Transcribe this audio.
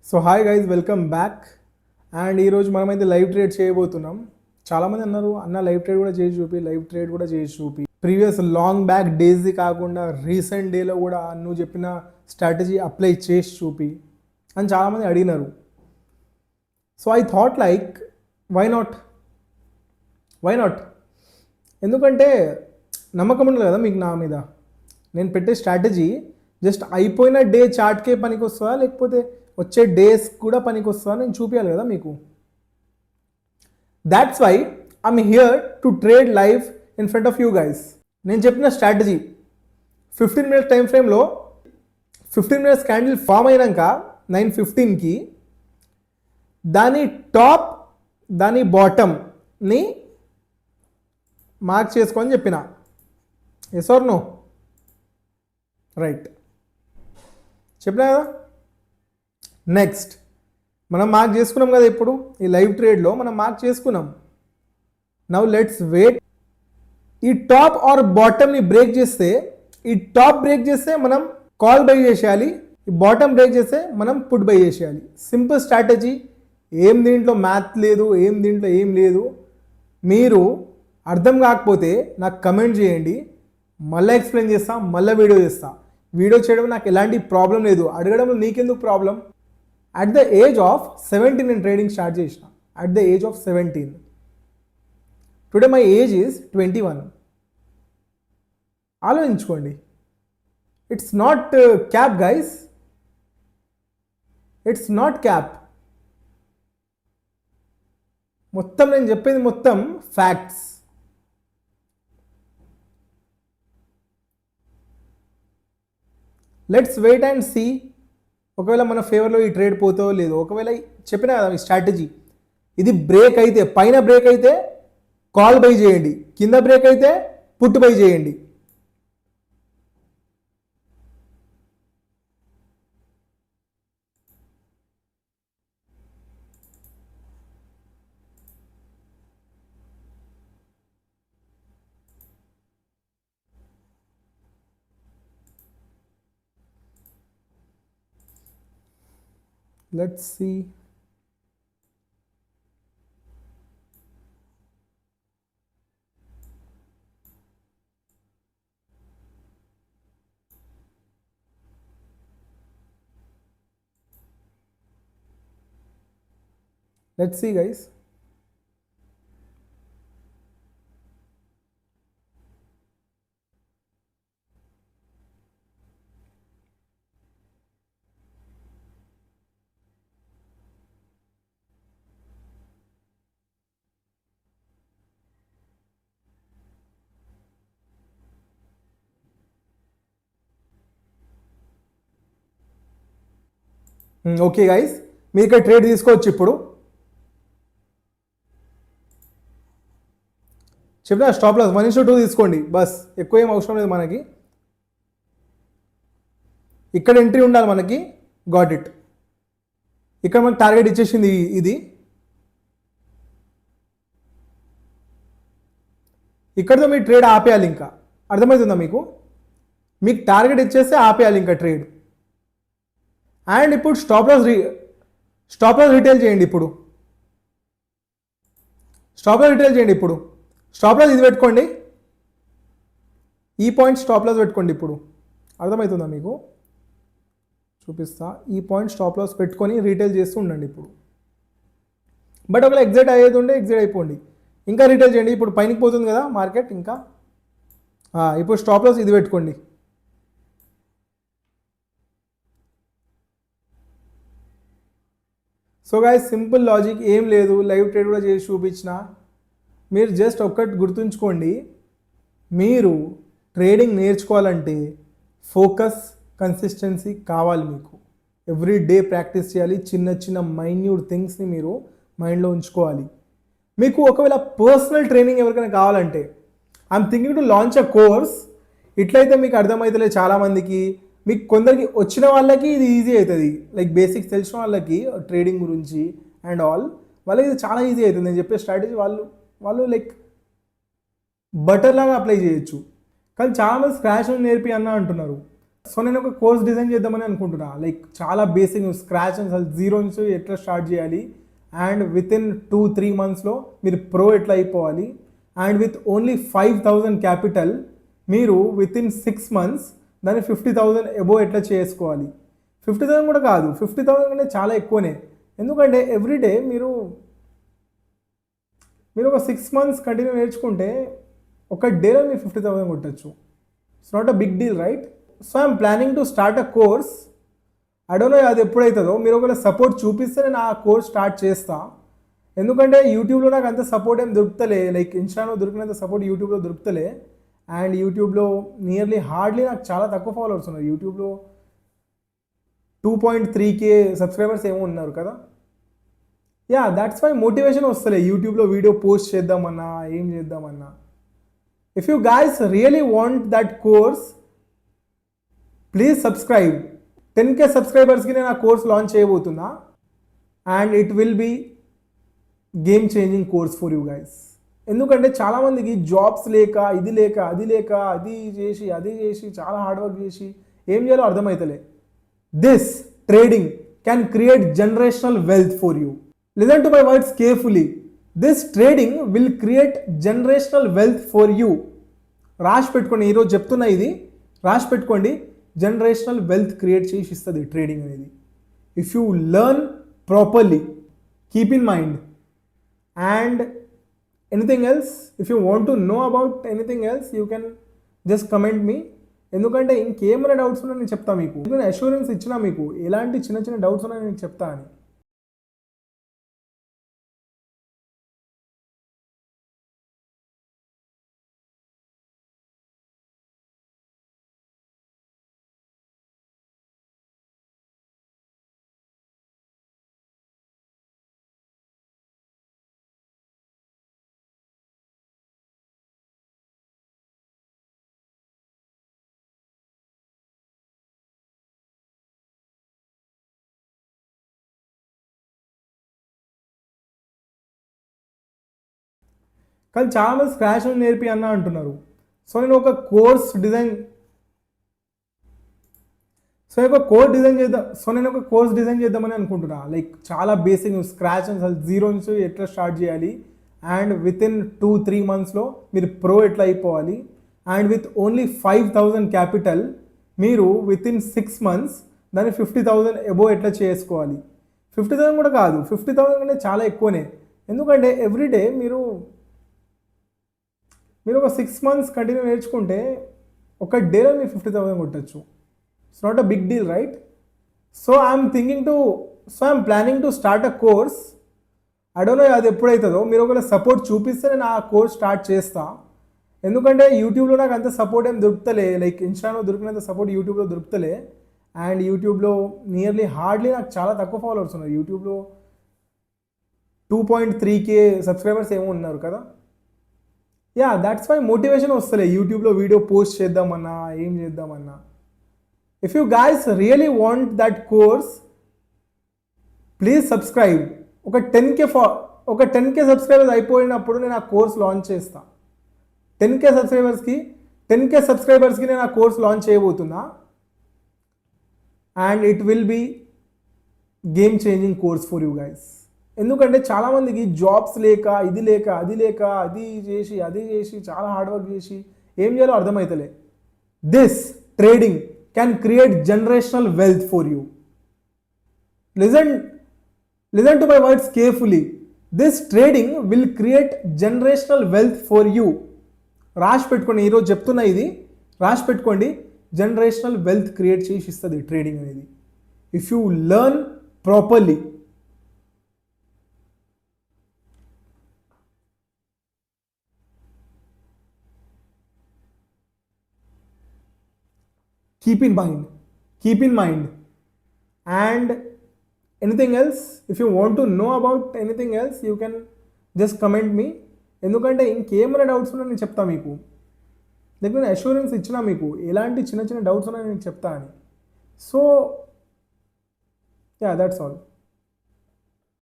So hi guys, welcome back. And ఈరోజు మనమైతే live trade చేయబోతున్నాం. చాలామంది అన్నారు అన్న లైవ్ ట్రేడ్ కూడా చేసి చూపి. ప్రీవియస్ లాంగ్ బ్యాక్ డేస్ది కాకుండా రీసెంట్ డేలో కూడా నువ్వు చెప్పిన స్ట్రాటజీ అప్లై చేసి చూపి అని చాలామంది అడిగినారు. So I thought like why not ఎందుకంటే నమ్మకం ఉండదు కదా మీకు నా మీద. నేను పెట్టే స్ట్రాటజీ జస్ట్ అయిపోయిన డే చార్ట్కే పనికి వస్తుందా లేకపోతే వచ్చే డేస్ కూడా పనికి వస్తుందా నేను చూపించాలి కదా మీకు. That's why I'm here to trade live in front of you guys. నేను చెప్పిన స్ట్రాటజీ 15 minutes టైం ఫ్రేమ్లో 15 minutes క్యాండిల్ ఫామ్ అయినాక 9:15కి దాని టాప్ దాని బాటమ్ని మార్క్ చేసుకొని చెప్పిన. Yes are no? రైట్, చెప్పినా కదా. నెక్స్ట్ మనం మార్క్ చేసుకున్నాం కదా, ఇప్పుడు ఈ లైవ్ ట్రేడ్లో మనం మార్క్ చేసుకున్నాం. Now let's wait. ఈ టాప్ ఆర్ బాటమ్ని బ్రేక్ చేస్తే, ఈ టాప్ బ్రేక్ చేస్తే మనం కాల్ బై చేసేయాలి, ఈ బాటమ్ బ్రేక్ చేస్తే మనం పుట్ బై చేసేయాలి. Simple strategy. ఏం దీంట్లో మ్యాథ్ లేదు, దీంట్లో ఏం లేదు. మీరు అర్థం కాకపోతే నాకు కమెంట్ చేయండి, మళ్ళీ ఎక్స్ప్లెయిన్ చేస్తా, మళ్ళీ వీడియో చేస్తా. వీడియో చేయడం నాకు ఎలాంటి ప్రాబ్లం లేదు, అడగడంలో నీకెందుకు problem. At the age of 17 నేను ట్రేడింగ్ స్టార్ట్ చేసిన. At the age of 17. Today my age is 21. ఆలోచించుకోండి. It's not cap guys, it's not cap. మొత్తం నేను చెప్పేది మొత్తం facts. Let's wait and see. ఒకవేళ మన ఫేవర్లో ఈ ట్రేడ్ పోతో లేదో. ఒకవేళ చెప్పినా కదా ఈ స్ట్రాటజీ, ఇది బ్రేక్ అయితే, పైన బ్రేక్ అయితే కాల్ బై చేయండి, కింద బ్రేక్ అయితే పుట్ బై చేయండి. Let's see. Let's see guys. Okay guys, మీరు ఇక్కడ ట్రేడ్ తీసుకోవచ్చు. ఇప్పుడు చెప్పిన స్టాప్ లాస్ 1:2 తీసుకోండి బస్, ఎక్కువ ఏం అవసరం లేదు మనకి. ఇక్కడ ఎంట్రీ ఉండాలి మనకి. Got it. ఇక్కడ మనకి టార్గెట్ ఇచ్చేసింది ఇది. ఇక్కడతో మీరు ట్రేడ్ ఆపేయాలి. ఇంకా అర్థమవుతుందా మీకు? మీకు టార్గెట్ ఇచ్చేస్తే ఆపేయాలి ఇంకా ట్రేడ్. అండ్ ఇప్పుడు స్టాప్ లాస్ రిటైల్ చేయండి. ఇప్పుడు స్టాప్ లాస్ ఇది పెట్టుకోండి. ఈ పాయింట్ స్టాప్ లాస్ పెట్టుకోండి. ఇప్పుడు అర్థమవుతుందా మీకు? చూపిస్తా. ఈ పాయింట్ స్టాప్ లాస్ పెట్టుకొని రీటైల్ చేస్తూ ఉండండి ఇప్పుడు. బట్ ఒకవేళ ఎగ్జిట్ అయ్యేది ఉంటే ఎగ్జిట్ అయిపోండి. ఇంకా రీటైల్ చేయండి. ఇప్పుడు పైనకి పోతుంది కదా మార్కెట్. ఇంకా ఇప్పుడు స్టాప్ లాస్ ఇది పెట్టుకోండి. సో గాయ్స్, సింపుల్ లాజిక్, ఏం లేదు. లైవ్ ట్రేడ్ కూడా చేసి చూపించిన. మీరు జస్ట్ ఒక్కటి గుర్తుంచుకోండి, మీరు ట్రేడింగ్ నేర్చుకోవాలంటే ఫోకస్, కన్సిస్టెన్సీ కావాలి మీకు. ఎవ్రీ డే ప్రాక్టీస్ చేయాలి. చిన్న చిన్న మైన్యూట్ థింగ్స్ని మీరు మైండ్లో ఉంచుకోవాలి. మీకు ఒకవేళ పర్సనల్ ట్రైనింగ్ ఎవరికైనా కావాలంటే I'm thinking to launch a course. ఇట్లయితే మీకు అర్థమవుతలేదు చాలామందికి. మీకు కొందరికి వచ్చిన వాళ్ళకి ఇది ఈజీ అవుతుంది, లైక్ బేసిక్స్ తెలిసిన వాళ్ళకి ట్రేడింగ్ గురించి అండ్ ఆల్, వాళ్ళకి ఇది చాలా ఈజీ అవుతుంది. నేను చెప్పే స్ట్రాటజీ వాళ్ళు లైక్ బటర్ లాగా అప్లై చేయొచ్చు. కానీ చాలామంది స్క్రాచ్ నేర్పి అన్న అంటున్నారు. సో నేను ఒక కోర్స్ డిజైన్ చేద్దామని అనుకుంటున్నా, లైక్ చాలా బేసిక్ స్క్రాచ్ అసలు జీరో నుంచి ఎట్లా స్టార్ట్ చేయాలి అండ్ విత్ ఇన్ 2-3 మంత్స్లో మీరు ప్రో ఎట్లా అయిపోవాలి అండ్ విత్ ఓన్లీ 5,000 క్యాపిటల్ మీరు విత్ ఇన్ 6 months దాన్ని 50,000 ఎబో ఎట్లా చేసుకోవాలి. 50,000 కూడా కాదు, 50,000 కంటే చాలా ఎక్కువనే. ఎందుకంటే ఎవ్రీడే మీరు ఒక 6 months కంటిన్యూ నేర్చుకుంటే ఒక డేలో మీరు 50,000 కొట్టచ్చు. It's not a big deal, right? So I'm planning to start a course. I don't know అది ఎప్పుడైతుందో, మీరు ఒకవేళ సపోర్ట్ చూపిస్తే నేను ఆ కోర్స్ స్టార్ట్ చేస్తా. ఎందుకంటే యూట్యూబ్లో నాకు అంత సపోర్ట్ ఏం దొరుకుతలే, లైక్ ఇన్స్టాలో దొరికినంత సపోర్ట్ యూట్యూబ్లో దొరుకుతలే. అండ్ యూట్యూబ్లో హార్డ్లీ నాకు చాలా తక్కువ ఫాలోవర్స్ ఉన్నారు. యూట్యూబ్లో 2.3K సబ్స్క్రైబర్స్ ఏమో ఉన్నారు కదా. యా, దాట్స్ వై మోటివేషన్ వస్తలే యూట్యూబ్లో వీడియో పోస్ట్ చేద్దామన్నా ఏం చేద్దామన్నా. If you guys really want that course, please subscribe. 10K సబ్స్క్రైబర్స్కి నేను ఆ కోర్స్ లాంచ్ చేయబోతున్నా and it will be game changing course for you guys. ఎందుకంటే చాలామందికి జాబ్స్ లేక ఇది లేక అది లేక అది చేసి చాలా హార్డ్ వర్క్ చేసి ఏం చేయాలో అర్థమవుతలే. This trading can create generational wealth for you. Listen to my words carefully. This trading will create generational wealth for you. రాసి పెట్టుకోండి, ఈరోజు చెప్తున్నా, ఇది రాసి పెట్టుకోండి. జనరేషనల్ వెల్త్ క్రియేట్ చేసి ఇస్తుంది ట్రేడింగ్ అనేది. If you learn properly, keep in mind. And anything else, if you want to know about anything else you can just comment me. ఎందుకంటే ఇంకేమైనా డౌట్స్ ఉన్నా నేను చెప్తా మీకు. నేను అష్యూరెన్స్ ఇచ్చినా మీకు ఎలాంటి చిన్న చిన్న డౌట్స్ ఉన్నా నేను చెప్తా అని. కానీ చాలామంది స్క్రాచ్ నేర్పి అన్న అంటున్నారు. సో నేను ఒక కోర్స్ డిజైన్ చేద్దామని అనుకుంటున్నా, లైక్ చాలా బేసిక్ స్క్రాచ్ అసలు జీరో నుంచి ఎట్లా స్టార్ట్ చేయాలి అండ్ విత్ ఇన్ 2-3 మంత్స్లో మీరు ప్రో ఎట్లా అయిపోవాలి అండ్ విత్ ఓన్లీ 5,000 క్యాపిటల్ మీరు విత్ ఇన్ 6 months దాన్ని 50,000 ఎబో ఎట్లా చేసుకోవాలి. 50,000 కూడా కాదు, 50,000 కంటే చాలా ఎక్కువనే. ఎందుకంటే ఎవ్రీడే మీరు ఒక 6 months కంటిన్యూ నేర్చుకుంటే ఒక డేలో మీరు 50,000 కొట్టచ్చు. It's not a big deal, right? So I'm planning to start a course. I don't know అది ఎప్పుడైతుందో, మీరు ఒకవేళ సపోర్ట్ చూపిస్తే నేను ఆ కోర్స్ స్టార్ట్ చేస్తా. ఎందుకంటే యూట్యూబ్లో నాకు అంత సపోర్ట్ ఏం దొరుకుతలే, లైక్ ఇన్స్టాలో దొరికినంత సపోర్ట్ యూట్యూబ్లో దొరుకుతలే. అండ్ యూట్యూబ్లో హార్డ్లీ నాకు చాలా తక్కువ ఫాలోవర్స్ ఉన్నారు. యూట్యూబ్లో 2.3K సబ్స్క్రైబర్స్ ఏమో ఉన్నారు కదా. యా, దాట్స్ వై మోటివేషన్ వస్తలే యూట్యూబ్లో వీడియో పోస్ట్ చేద్దామన్నా ఏం చేద్దామన్నా. If you guys really want that course, please subscribe. ఒక 10K సబ్స్క్రైబర్స్ అయిపోయినప్పుడు నేను ఆ కోర్స్ లాంచ్ చేస్తా. 10K సబ్స్క్రైబర్స్కి నేను ఆ కోర్స్ లాంచ్ చేయబోతున్నా and it will be game changing course for you guys. ఎందుకంటే చాలామందికి జాబ్స్ లేక ఇది లేక అది చేసి చాలా హార్డ్ వర్క్ చేసి ఏం చేయాలో అర్థమవుతలే. This trading can create generational wealth for you. Listen to my words carefully. This trading will create generational wealth for you. రాసి పెట్టుకోండి, ఈరోజు చెప్తున్నా, ఇది రాసి పెట్టుకోండి. జనరేషనల్ వెల్త్ క్రియేట్ చేసి ఇస్తుంది ట్రేడింగ్ అనేది. If you learn properly. Keep in mind. And anything else, if you want to know about anything else you can just comment me. ఎందుకంటే ఇంకేమైనా డౌట్స్ ఉన్నా నేను చెప్తా మీకు. నేను అష్యూరెన్స్ ఇచ్చినా మీకు ఎలాంటి చిన్న చిన్న డౌట్స్ ఉన్నా నేను చెప్తా అని. So yeah, that's all.